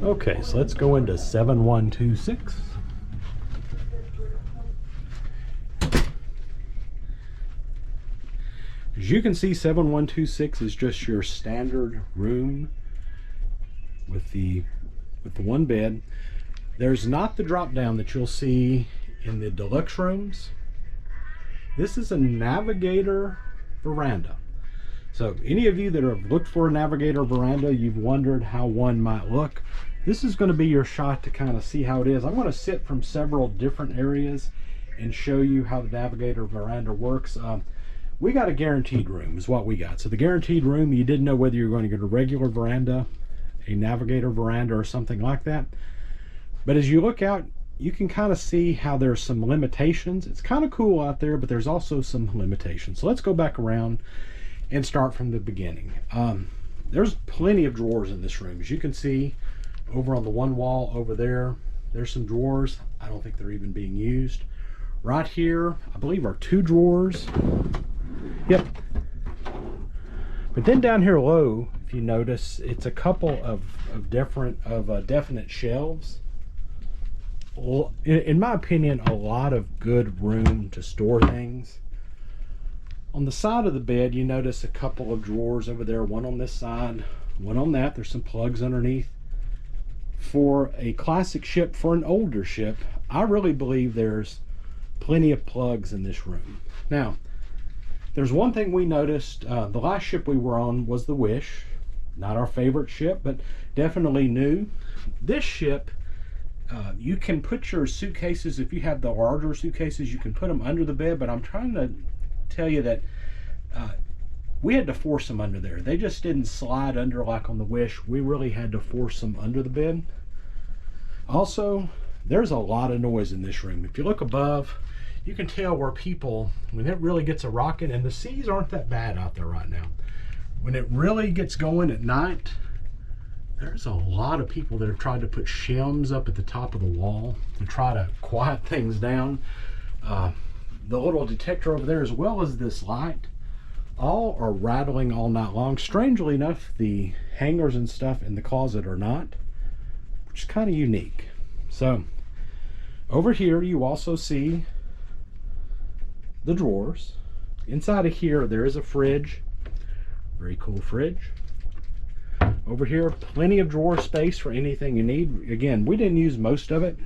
Okay, so let's go into 7126. As you can see, 7126 is just your standard room with the one bed. There's not the drop down that you'll see in the deluxe rooms. This is a Navigator veranda. So any of you that have looked for a Navigator veranda, you've wondered how one might look, this is going to be your shot to kind of see how it is. I'm going to sit from several different areas and show you how the Navigator veranda works. We got a guaranteed room is what we got. So the guaranteed room, you didn't know whether you're going to get a regular veranda, a Navigator veranda, or something like that. But as you look out, you can kind of see how there's some limitations. It's kind of cool out there, but there's also some limitations. So let's go back around and start from the beginning. There's plenty of drawers in this room. As you can see over on the one wall over there, there's some drawers. I don't think they're even being used. Right here, I believe, are 2 drawers. Yep. But then down here low, if you notice, it's a couple of definite shelves. Well, in my opinion, a lot of good room to store things. On the side of the bed, you notice a couple of drawers over there, one on this side, one on that. There's some plugs underneath. For a classic ship, for an older ship, I really believe there's plenty of plugs in this room. Now, there's one thing we noticed. The last ship we were on was the Wish. Not our favorite ship, but definitely new. This ship, you can put your suitcases, if you have the larger suitcases, you can put them under the bed, but I'm trying to tell you that we had to force them under there. They just didn't slide under like on the Wish. We really had to force them under the bed. Also, there's a lot of noise in this room. If you look above, you can tell where people, when it really gets a rocking, and the seas aren't that bad out there right now. When it really gets going at night, there's a lot of people that have tried to put shims up at the top of the wall to try to quiet things down. The little detector over there, as well as this light, all are rattling all night long. Strangely enough, the hangers and stuff in the closet are not, which is kind of unique. So over here you also see the drawers. Inside of here there is a fridge, very cool fridge. Over here, plenty of drawer space for anything you need. Again, we didn't use most of it.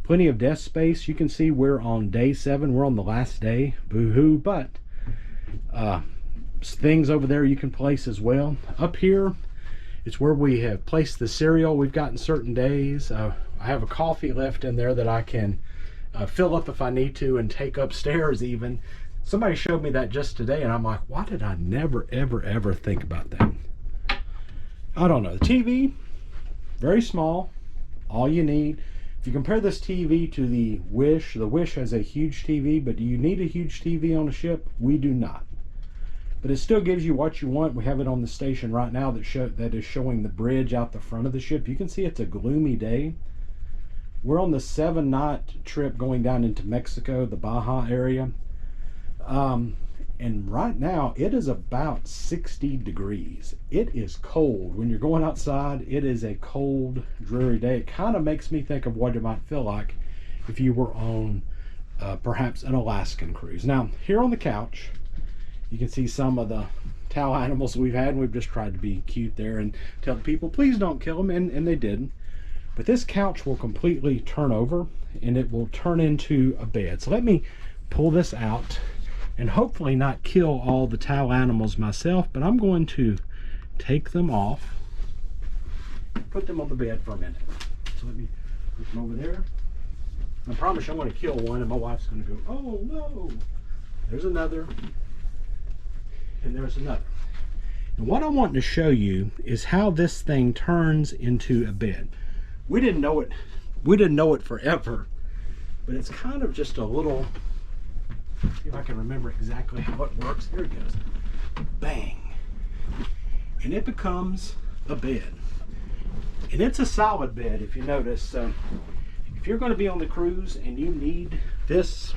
Plenty of desk space. You can see we're on day 7. We're on the last day. Boo-hoo. But things over there you can place as well. Up here, it's where we have placed the cereal we've gotten certain days. I have a coffee left in there that I can fill up if I need to and take upstairs even. Somebody showed me that just today, and I'm like, why did I never, ever think about that? I don't know. The TV, very small, all you need. If you compare this TV to the Wish has a huge TV, but do you need a huge TV on a ship? We do not. But it still gives you what you want. We have it on the station right now that is showing the bridge out the front of the ship. You can see it's a gloomy day. We're on the 7-night trip going down into Mexico, the Baja area. And right now it is about 60 degrees. It is cold. When you're going outside, it is a cold, dreary day. It kind of makes me think of what it might feel like if you were on perhaps an Alaskan cruise. Now, here on the couch, you can see some of the towel animals we've had, and we've just tried to be cute there and tell the people, please don't kill them, and they didn't. But this couch will completely turn over, and it will turn into a bed. So let me pull this out and hopefully not kill all the towel animals myself, but I'm going to take them off, put them on the bed for a minute. So let me put them over there. I promise you I'm going to kill one, and my wife's going to go, oh no. There's another, and there's another. And what I want to show you is how this thing turns into a bed. We didn't know it forever, but it's kind of just a little, see if I can remember exactly how it works. Here it goes. Bang. And it becomes a bed. And it's a solid bed, if you notice. So if you're going to be on the cruise and you need this,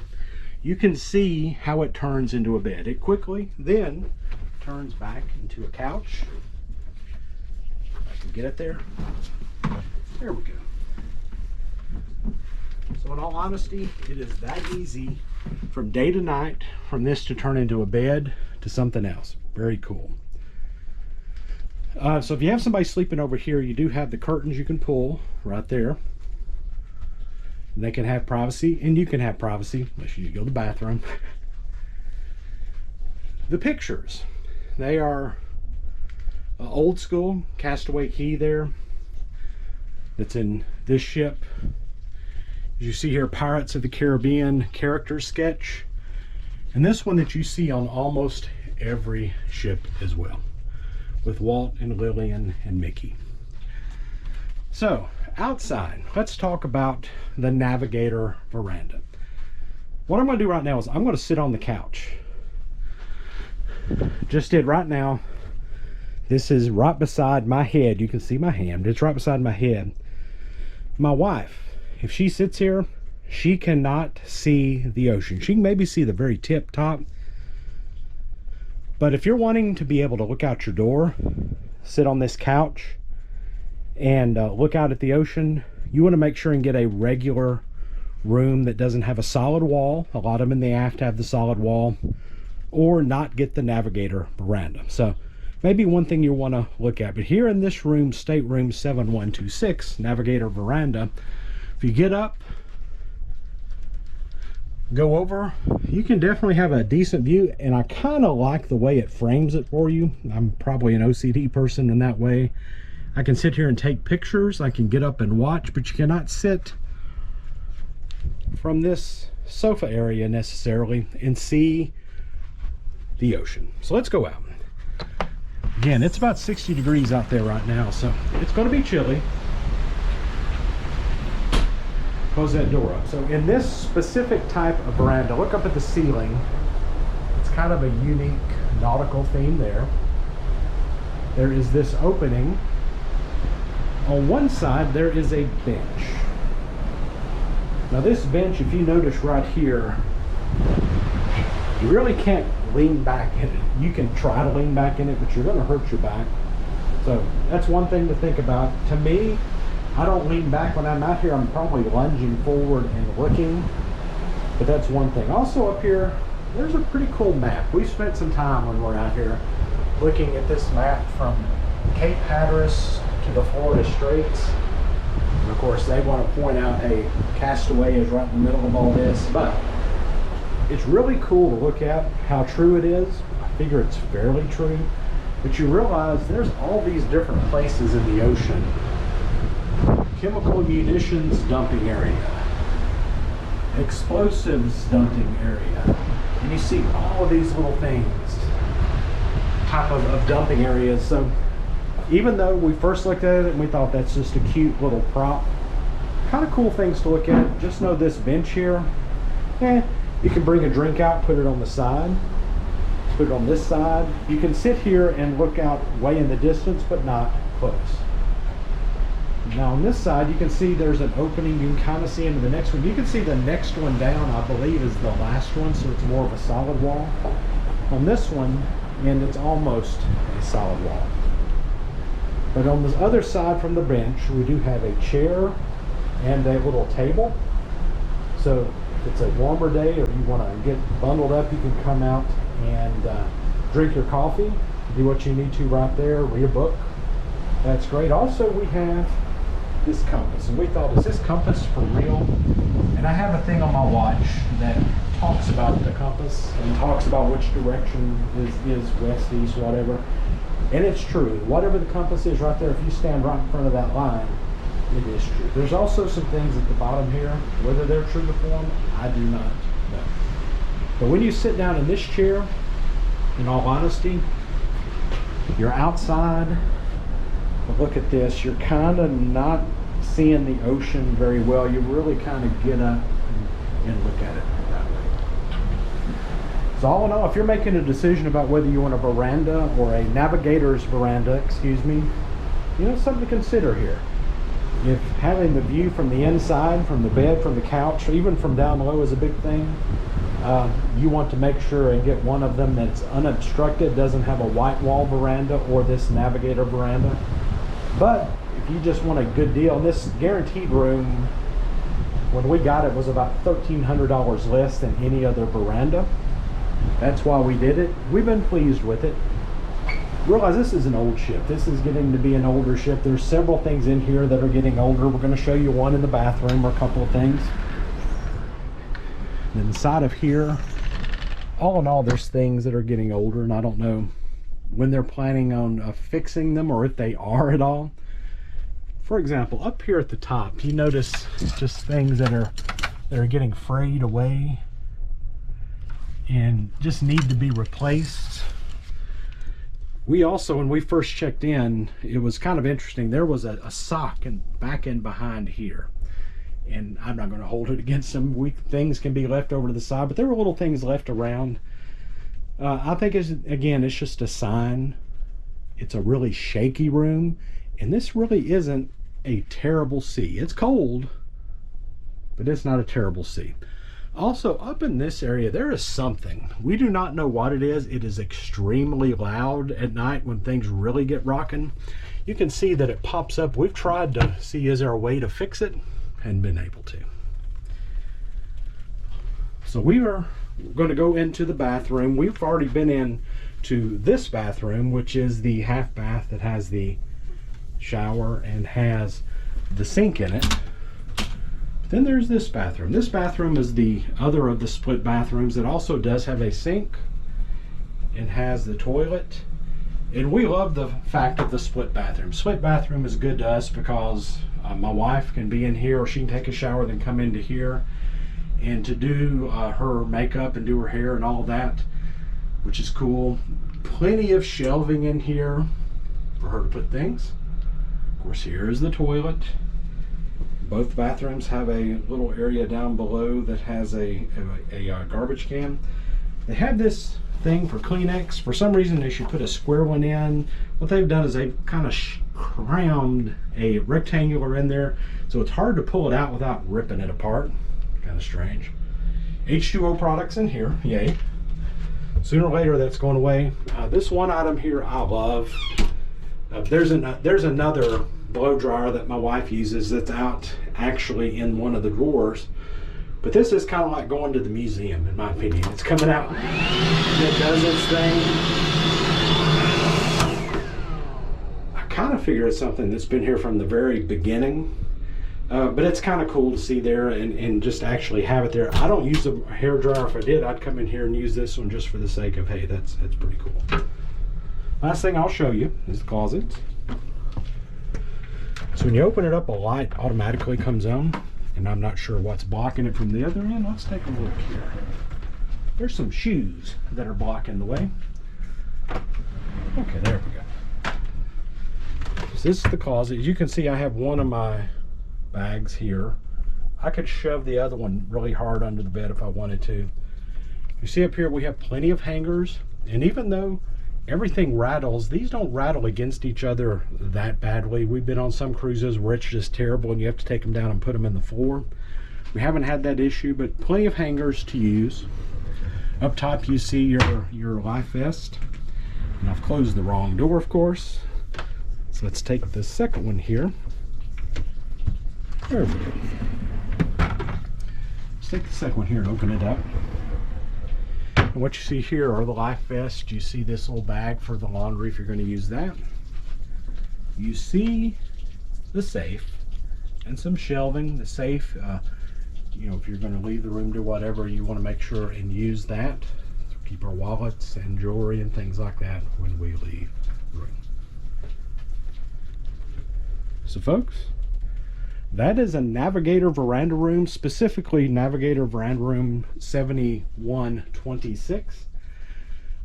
you can see how it turns into a bed. It quickly then turns back into a couch. I can get it there. There we go. So in all honesty, it is that easy from day to night, from this to turn into a bed to something else. Very cool. So if you have somebody sleeping over here, you do have the curtains you can pull right there. They can have privacy, and you can have privacy unless you go to the bathroom. The pictures, they are old school castaway key there. That's in this ship. As you see here, Pirates of the Caribbean character sketch, and this one that you see on almost every ship as well, with Walt and Lillian and Mickey. So outside, let's talk about the Navigator veranda. What I'm going to do right now is I'm going to sit on the couch. Just did right now. This is right beside my head. You can see my hand. It's right beside my head. My wife, if she sits here, she cannot see the ocean. She can maybe see the very tip top. But if you're wanting to be able to look out your door, sit on this couch, and look out at the ocean, you want to make sure and get a regular room that doesn't have a solid wall. A lot of them in the aft have the solid wall, or not get the Navigator veranda. So maybe one thing you want to look at. But here in this room, stateroom 7126, Navigator veranda, if you get up, go over, you can definitely have a decent view, and I kind of like the way it frames it for you. I'm probably an OCD person in that way. I can sit here and take pictures, I can get up and watch, but you cannot sit from this sofa area necessarily and see the ocean. So let's go out. Again, it's about 60 degrees out there right now, so it's going to be chilly. Close that door up. So in this specific type of veranda, look up at the ceiling. It's kind of a unique nautical theme there. There is this opening. On one side, there is a bench. Now this bench, if you notice right here, you really can't lean back in it. You can try to lean back in it, but you're going to hurt your back. So that's one thing to think about. To me, I don't lean back when I'm out here. I'm probably lunging forward and looking, but that's one thing. Also up here, there's a pretty cool map. We spent some time when we're out here looking at this map from Cape Hatteras to the Florida Straits. And of course, they want to point out, hey, Castaway is right in the middle of all this, but it's really cool to look at how true it is. I figure it's fairly true, but you realize there's all these different places in the ocean. Chemical munitions dumping area, explosives dumping area, and you see all of these little things, type of dumping areas. So even though we first looked at it and we thought that's just a cute little prop, kind of cool things to look at. Just know this bench here, you can bring a drink out, put it on the side, put it on this side. You can sit here and look out way in the distance, but not close. Now on this side, you can see there's an opening. You can kind of see into the next one. You can see the next one down, I believe, is the last one, so it's more of a solid wall. On this one, and it's almost a solid wall. But on this other side from the bench, we do have a chair and a little table. So if it's a warmer day or you want to get bundled up, you can come out and drink your coffee, do what you need to right there, read a book. That's great. Also, we have this compass, and we thought, is this compass for real? And I have a thing on my watch that talks about the compass and talks about which direction is west, east, whatever. And it's true. Whatever the compass is right there, if you stand right in front of that line, it is true. There's also some things at the bottom here. Whether they're true to form, I do not know. But when you sit down in this chair, in all honesty, you're outside. But look at this. You're kind of not seeing the ocean very well. You really kind of get up and look at it that way. So all in all, if you're making a decision about whether you want a veranda or a Navigator's veranda, excuse me, you know, something to consider here. If having the view from the inside, from the bed, from the couch, or even from down low is a big thing, you want to make sure and get one of them that's unobstructed, doesn't have a white wall veranda or this Navigator veranda. But if you just want a good deal, and this guaranteed room, when we got it, was about $1,300 less than any other veranda. That's why we did it. We've been pleased with it. Realize this is an old ship. This is getting to be an older ship. There's several things in here that are getting older. We're going to show you one in the bathroom, or a couple of things. And inside of here, all in all, there's things that are getting older, and I don't know when they're planning on fixing them, or if they are at all. For example, up here at the top, you notice just things that are getting frayed away and just need to be replaced. We also, when we first checked in, it was kind of interesting. There was a sock back in behind here. And I'm not going to hold it against them. Things can be left over to the side, but there were little things left around. I think, again, it's just a sign. It's a really shaky room. And this really isn't a terrible sea. It's cold, but it's not a terrible sea. Also, up in this area, there is something. We do not know what it is. It is extremely loud at night when things really get rocking. You can see that it pops up. We've tried to see, is there a way to fix it? And been able to. So we are going to go into the bathroom. We've already been in to this bathroom, which is the half bath that has the shower and has the sink in it. Then there's this bathroom. This bathroom is the other of the split bathrooms. It also does have a sink and has the toilet. And we love the fact of the split bathroom. Split bathroom is good to us because my wife can be in here, or she can take a shower then come into here, and to do her makeup and do her hair and all that, which is cool. Plenty of shelving in here for her to put things. Of course, here is the toilet. Both bathrooms have a little area down below that has a garbage can. They have this thing for Kleenex. For some reason, they should put a square one in. What they've done is they've kind of crammed a rectangular in there, so it's hard to pull it out without ripping it apart. Kind of strange. H2O products in here, yay. Sooner or later, that's going away. This one item here I love. There's another blow dryer that my wife uses that's out actually in one of the drawers, but this is kind of like going to the museum, in my opinion. It's coming out, it does its thing. I kind of figure it's something that's been here from the very beginning, but it's kind of cool to see there and just actually have it there. I don't use a hair dryer. If I did, I'd come in here and use this one just for the sake of, hey, that's pretty cool. Last thing I'll show you is the closet. So when you open it up, a light automatically comes on, and I'm not sure what's blocking it from the other end. Let's take a look here. There's some shoes that are blocking the way. Okay, there we go. So this is the closet. As you can see, I have one of my bags here. I could shove the other one really hard under the bed if I wanted to. You see up here, we have plenty of hangers, and even though everything rattles, these don't rattle against each other that badly. We've been on some cruises where it's just terrible and you have to take them down and put them in the floor. We haven't had that issue, but plenty of hangers to use. Up top you see your life vest, and I've closed the wrong door, of course. So let's take the second one here. There we go. Let's take the second one here and open it up. And what you see here are the life vests. You see this little bag for the laundry if you're going to use that. You see the safe and some shelving. The safe, you know, if you're going to leave the room to whatever, you want to make sure and use that to keep our wallets and jewelry and things like that when we leave the room. So folks, that is a Navigator veranda room, specifically Navigator veranda room 7126.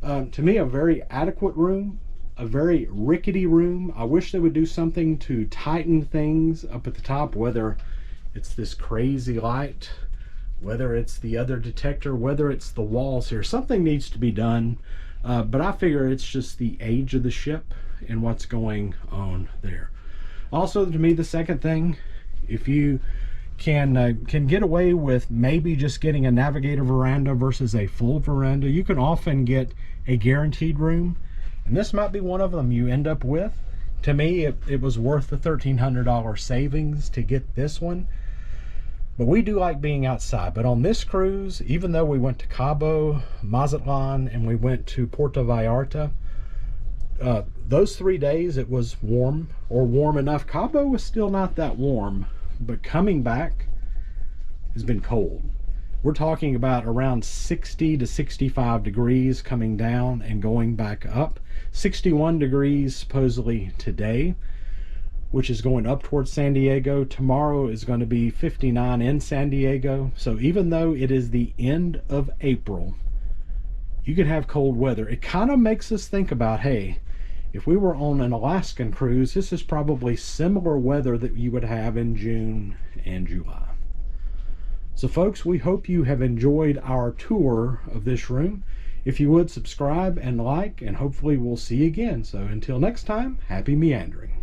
To me, a very adequate room, a very rickety room. I wish they would do something to tighten things up at the top, whether it's this crazy light, whether it's the other detector, whether it's the walls here. Something needs to be done, but I figure it's just the age of the ship and what's going on there. Also, to me, the second thing, if you can get away with maybe just getting a Navigator veranda versus a full veranda, you can often get a guaranteed room, and this might be one of them you end up with. To me, it was worth the $1,300 savings to get this one. But we do like being outside. But on this cruise, even though we went to Cabo, Mazatlan, and we went to Puerto Vallarta, those 3 days it was warm, or warm enough. Cabo was still not that warm, but coming back has been cold. We're talking about around 60 to 65 degrees coming down and going back up. 61 degrees supposedly today, which is going up towards San Diego. Tomorrow is going to be 59 in San Diego. So even though it is the end of April, you can have cold weather. It kind of makes us think about, hey, if we were on an Alaskan cruise, this is probably similar weather that you would have in June and July. So folks, we hope you have enjoyed our tour of this room. If you would, subscribe and like, and hopefully we'll see you again. So until next time, happy meandering.